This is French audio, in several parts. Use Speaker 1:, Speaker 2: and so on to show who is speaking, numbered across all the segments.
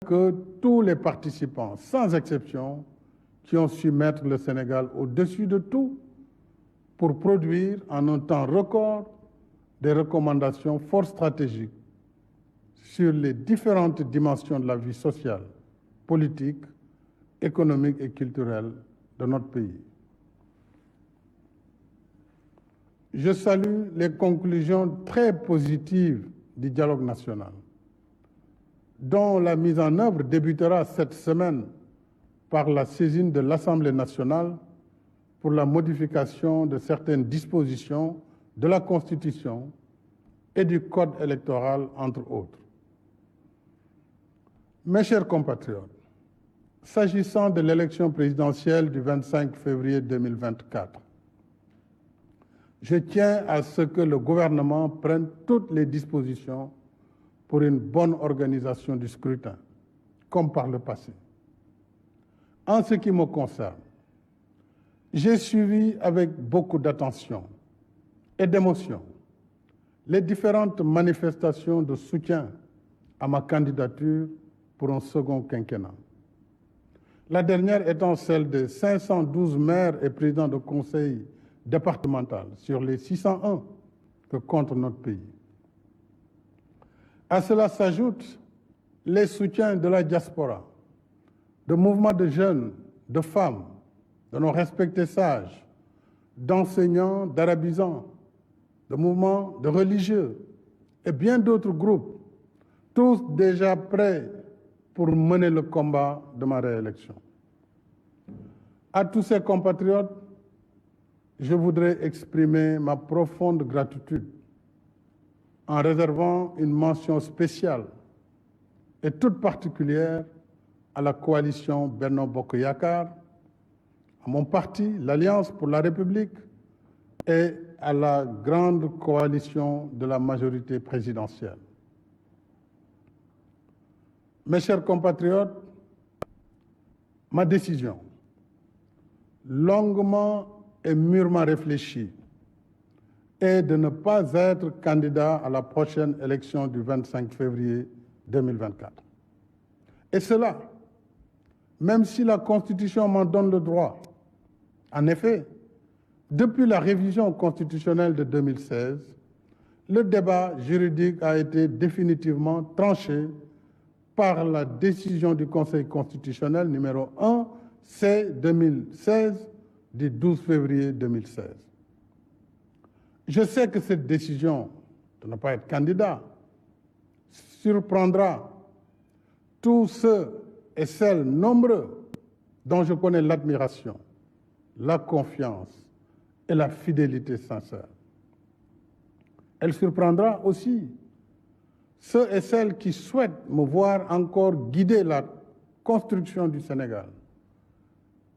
Speaker 1: que tous les participants, sans exception, qui ont su mettre le Sénégal au-dessus de tout pour produire en un temps record des recommandations fort stratégiques sur les différentes dimensions de la vie sociale, politique, économique et culturelle de notre pays. Je salue les conclusions très positives du dialogue national, dont la mise en œuvre débutera cette semaine par la saisine de l'Assemblée nationale pour la modification de certaines dispositions de la Constitution et du Code électoral, entre autres. Mes chers compatriotes, s'agissant de l'élection présidentielle du 25 février 2024, je tiens à ce que le gouvernement prenne toutes les dispositions pour une bonne organisation du scrutin, comme par le passé. En ce qui me concerne, j'ai suivi avec beaucoup d'attention et d'émotion les différentes manifestations de soutien à ma candidature pour un second quinquennat. La dernière étant celle de 512 maires et présidents de conseil départemental sur les 601 que compte notre pays. À cela s'ajoutent les soutiens de la diaspora, de mouvements de jeunes, de femmes, de nos respectés sages, d'enseignants, d'arabisants, de mouvements de religieux et bien d'autres groupes, tous déjà prêts pour mener le combat de ma réélection. À tous ces compatriotes, je voudrais exprimer ma profonde gratitude en réservant une mention spéciale et toute particulière à la coalition Benno Bokk Yakaar, à mon parti, l'Alliance pour la République, et à la grande coalition de la majorité présidentielle. Mes chers compatriotes, ma décision, longuement et mûrement réfléchie, est de ne pas être candidat à la prochaine élection du 25 février 2024. Et cela, même si la Constitution m'en donne le droit. En effet, depuis la révision constitutionnelle de 2016, le débat juridique a été définitivement tranché par la décision du Conseil constitutionnel numéro 1 C-2016 du 12 février 2016. Je sais que cette décision de ne pas être candidat surprendra tous ceux et celles nombreux dont je connais l'admiration, la confiance et la fidélité sincère. Elle surprendra aussi ceux et celles qui souhaitent me voir encore guider la construction du Sénégal,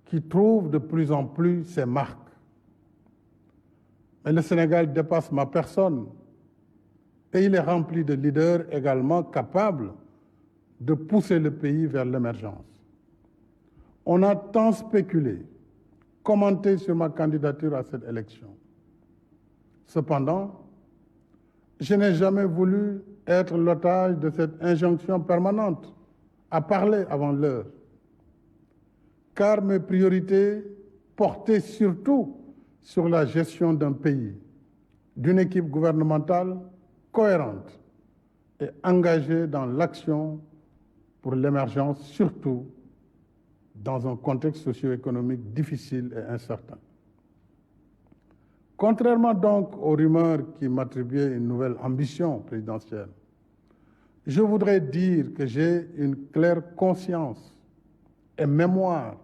Speaker 1: qui trouvent de plus en plus ses marques. Mais le Sénégal dépasse ma personne et il est rempli de leaders également capables de pousser le pays vers l'émergence. On a tant spéculé, commenté sur ma candidature à cette élection. Cependant, je n'ai jamais voulu être l'otage de cette injonction permanente à parler avant l'heure, car mes priorités portaient surtout sur la gestion d'un pays, d'une équipe gouvernementale cohérente et engagée dans l'action pour l'émergence, surtout dans un contexte socio-économique difficile et incertain. Contrairement donc aux rumeurs qui m'attribuaient une nouvelle ambition présidentielle, je voudrais dire que j'ai une claire conscience et mémoire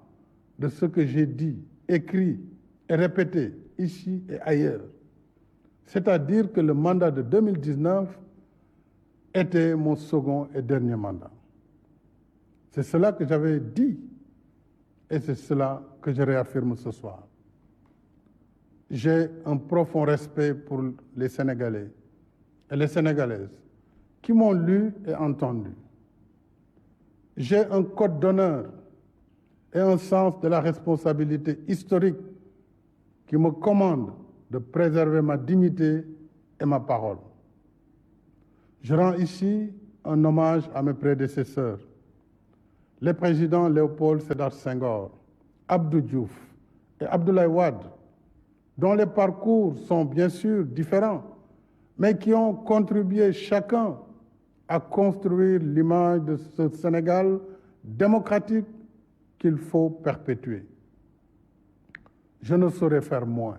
Speaker 1: de ce que j'ai dit, écrit et répété ici et ailleurs. C'est-à-dire que le mandat de 2019 était mon second et dernier mandat. C'est cela que j'avais dit et c'est cela que je réaffirme ce soir. J'ai un profond respect pour les Sénégalais et les Sénégalaises qui m'ont lu et entendu. J'ai un code d'honneur et un sens de la responsabilité historique qui me commande de préserver ma dignité et ma parole. Je rends ici un hommage à mes prédécesseurs, les présidents Léopold Sédar Senghor, Abdou Diouf et Abdoulaye Wade, dont les parcours sont bien sûr différents, mais qui ont contribué chacun à construire l'image de ce Sénégal démocratique qu'il faut perpétuer. Je ne saurais faire moins.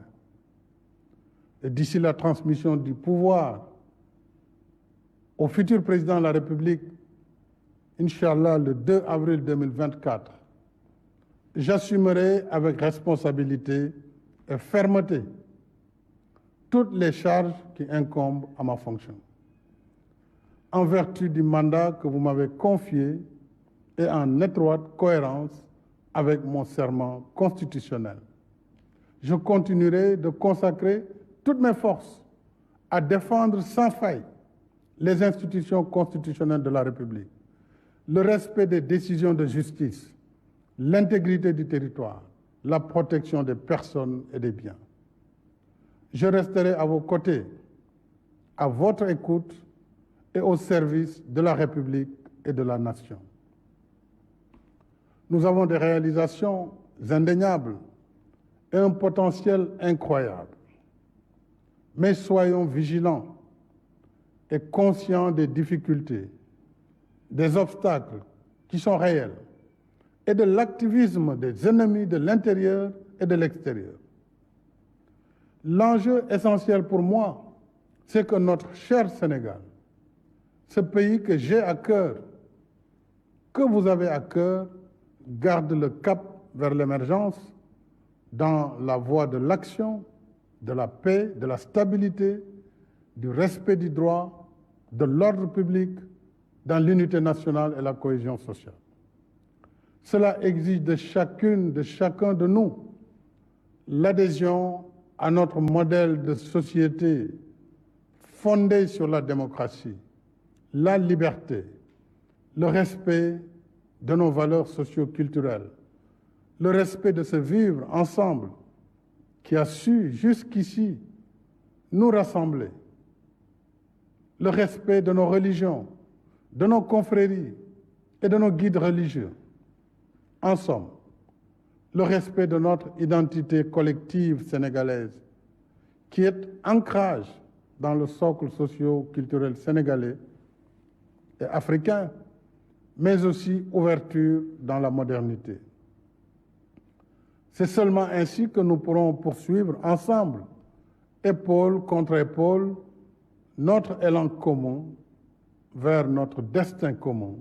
Speaker 1: Et d'ici la transmission du pouvoir au futur président de la République, Inch'Allah, le 2 avril 2024, j'assumerai avec responsabilité et fermeté toutes les charges qui incombent à ma fonction, en vertu du mandat que vous m'avez confié et en étroite cohérence avec mon serment constitutionnel. Je continuerai de consacrer toutes mes forces à défendre sans faille les institutions constitutionnelles de la République, le respect des décisions de justice, l'intégrité du territoire, la protection des personnes et des biens. Je resterai à vos côtés, à votre écoute et au service de la République et de la nation. Nous avons des réalisations indéniables et un potentiel incroyable. Mais soyons vigilants et conscients des difficultés, des obstacles qui sont réels et de l'activisme des ennemis de l'intérieur et de l'extérieur. L'enjeu essentiel pour moi, c'est que notre cher Sénégal, ce pays que j'ai à cœur, que vous avez à cœur, garde le cap vers l'émergence dans la voie de l'action, de la paix, de la stabilité, du respect du droit, de l'ordre public, dans l'unité nationale et la cohésion sociale. Cela exige de chacune, de chacun de nous, l'adhésion à notre modèle de société fondé sur la démocratie, la liberté, le respect de nos valeurs socio-culturelles, le respect de ce vivre ensemble qui a su jusqu'ici nous rassembler, le respect de nos religions, de nos confréries et de nos guides religieux. En somme, le respect de notre identité collective sénégalaise, qui est ancrage dans le socle socio-culturel sénégalais et africain, mais aussi ouverture dans la modernité. C'est seulement ainsi que nous pourrons poursuivre ensemble, épaule contre épaule, notre élan commun vers notre destin commun,